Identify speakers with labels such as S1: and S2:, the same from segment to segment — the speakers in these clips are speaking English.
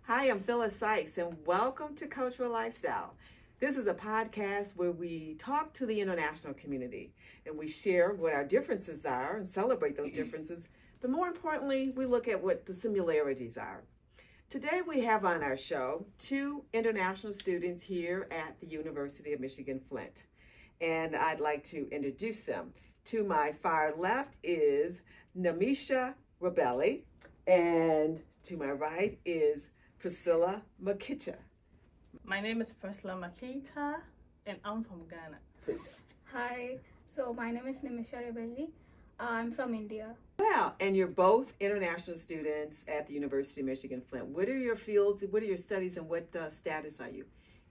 S1: Hi, I'm Phyllis Sykes, and welcome to Cultural Lifestyle. This is a podcast where we talk to the international community and we share what our differences are and celebrate those differences. But more importantly, we look at what the similarities are. Today, we have on our show two international students here at the University of Michigan-Flint. And I'd like to introduce them. To my far left is Nimisha Rebelly, and to my right is Priscilla Makita.
S2: My name is Priscilla Makita, and I'm from Ghana.
S3: Hi, so my name is Nimisha Rebelly. I'm from India.
S1: Wow, and you're both international students at the University of Michigan-Flint. What are your fields, what are your studies, and what status are you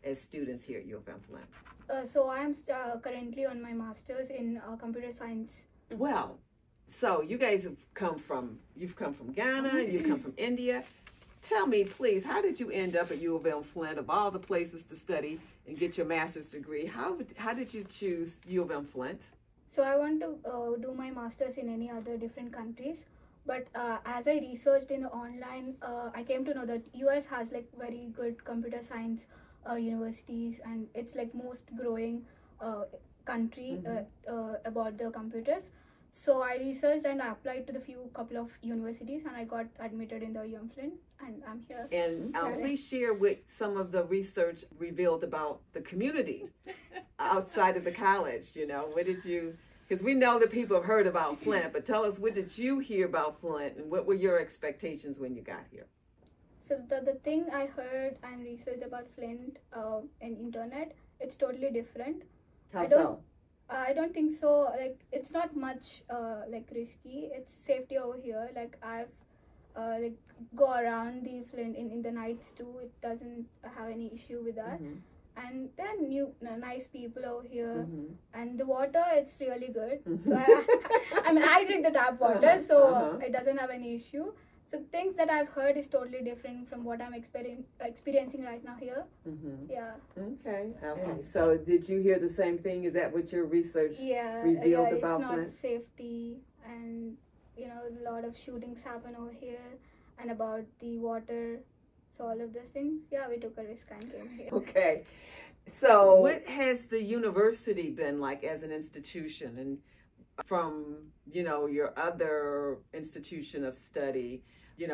S1: as students here at U of M Flint?
S3: So I'm currently on my master's in computer science.
S1: Well, so you guys have you've come from Ghana, you've come from India. Tell me, please, how did you end up at U of M Flint, of all the places to study and get your master's degree? How did you choose U of M Flint?
S3: So I want to do my master's in any other different countries. But as I researched in the online, I came to know that US has like very good computer science universities, and it's like most growing country about the computers. So I researched and I applied to the couple of universities, and I got admitted in the UM Flint, and I'm here.
S1: And please share what some of the research revealed about the community outside of the college. You know, what did you? Because we know that people have heard about Flint, but tell us, what did you hear about Flint, and what were your expectations when you got here?
S3: So the thing I heard and researched about Flint in internet, it's totally different.
S1: How so?
S3: I don't think so. Like, it's not much like risky. It's safety over here. Like, I've like go around the Flint in the nights too. It doesn't have any issue with that. And there are nice people over here, and the water, it's really good. So I mean, I drink the tap water, so it doesn't have any issue. So things that I've heard is totally different from what I'm experiencing right now here. Yeah.
S1: Okay. So did you hear the same thing? Is that what your research revealed about Flint?
S3: It's not safety, and a lot of shootings happen over here, and about the water. So all of those things. Yeah, we took a risk and came here.
S1: Okay. So what has the university been like as an institution, and from your other institution of study?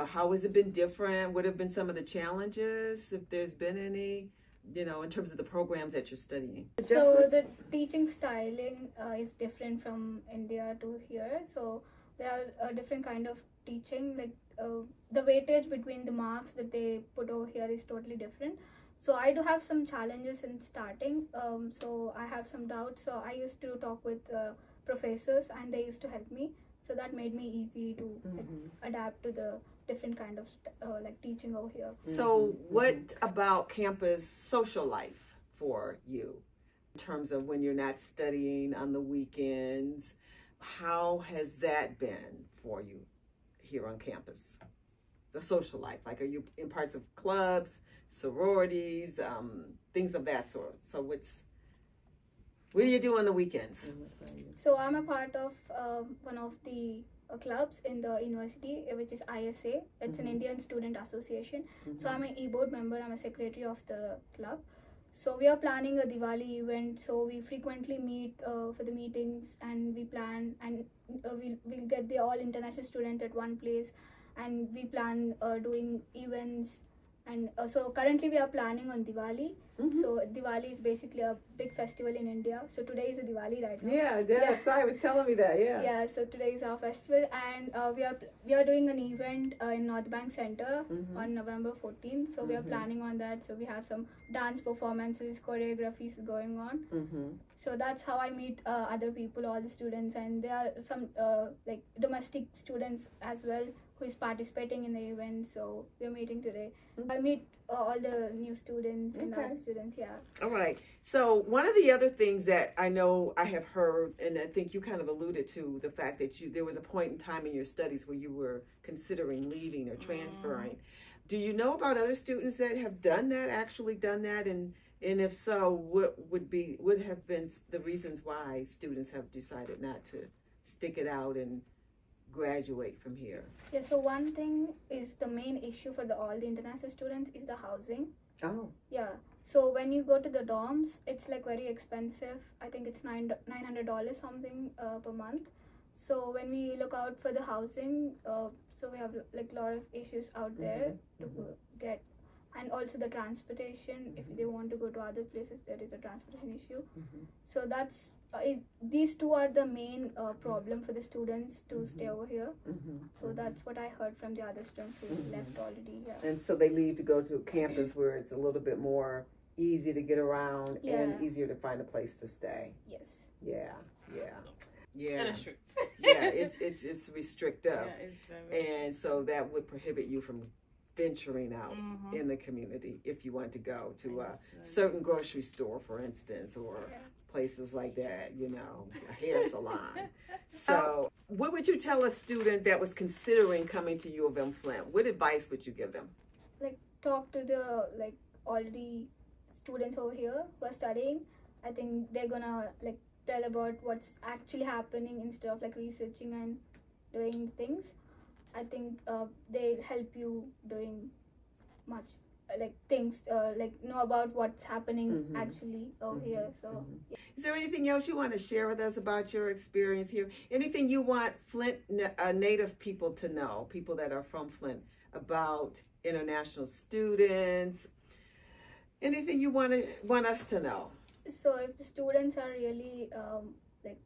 S1: How has it been different? What have been some of the challenges, if there's been any, in terms of the programs that you're studying?
S3: So the teaching styling is different from India to here. So there are a different kind of teaching. Like the weightage between the marks that they put over here is totally different. So I do have some challenges in starting. So I have some doubts. So I used to talk with professors, and they used to help me. So that made me easy to adapt to the different kind of like teaching over here.
S1: So what about campus social life for you, in terms of when you're not studying on the weekends? How has that been for you here on campus? The social life, like, are you in parts of clubs, sororities, things of that sort? So what do you do on the weekends?
S3: So I'm a part of one of the clubs in the university, which is ISA. It's an Indian Student Association. So I'm an e-board member. I'm a secretary of the club. So we are planning a Diwali event. So we frequently meet for the meetings, and we plan, and we'll get the all international students at one place, and we plan doing events. And so currently we are planning on Diwali. So Diwali is basically a big festival in India. So today is a Diwali right now.
S1: Yeah. Sai was telling me that.
S3: Yeah. So today is our festival, and we are doing an event in North Bank Center on November 14th. So we are planning on that. So we have some dance performances, choreographies going on. So that's how I meet other people, all the students, and there are some like domestic students as well who is participating in the event. So we're meeting today. I meet all the new students and other students. Yeah.
S1: All right. So one of the other things that I know I have heard, and I think you kind of alluded to, the fact that there was a point in time in your studies where you were considering leaving or transferring. Do you know about other students that have actually done that? And if so, what would have been the reasons why students have decided not to stick it out and graduate from here?
S3: Yeah, so one thing is the main issue for all the international students is the housing.
S1: Oh.
S3: Yeah. So when you go to the dorms, it's like very expensive. I think it's $900 something per month. So when we look out for the housing, so we have like a lot of issues out there to get, and also the transportation. If they want to go to other places, there is a transportation issue. So that's these two are the main problem for the students to stay over here. So that's what I heard from the other students who left already. Yeah.
S1: And so they leave to go to a campus where it's a little bit more easy to get around and easier to find a place to stay.
S3: Yes.
S1: Yeah.
S2: That is strict.
S1: Yeah, it's restrictive.
S2: Yeah, it's very
S1: And so that would prohibit you from venturing out in the community if you want to go to a certain grocery store, for instance, or places like that, you know, a hair salon. So what would you tell a student that was considering coming to U of M Flint? What advice would you give them?
S3: Like, talk to the like already students over here who are studying. I think they're gonna like tell about what's actually happening instead of like researching and doing things. I think they'll help you doing much like things like know about what's happening actually over here. So
S1: Is there anything else you want to share with us about your experience here? Anything you want Flint native people to know, people that are from Flint, about international students? Anything you want us to know?
S3: So if the students are really like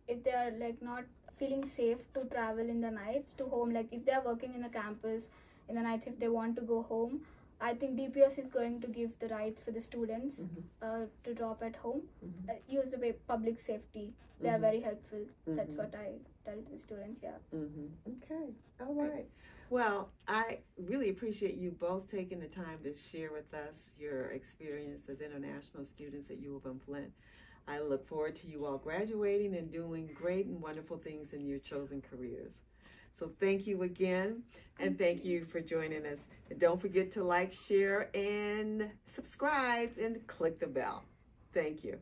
S3: if they are like not feeling safe to travel in the nights to home, like if they are working in the campus in the nights, if they want to go home, I think DPS is going to give the rights for the students to drop at home. Use the public safety. They are very helpful. That's what I tell the students. Yeah.
S1: Okay. All right. Well, I really appreciate you both taking the time to share with us your experience as international students at U of M Flint. I look forward to you all graduating and doing great and wonderful things in your chosen careers. So thank you again, and thank you for joining us. And don't forget to like, share, and subscribe, and click the bell. Thank you.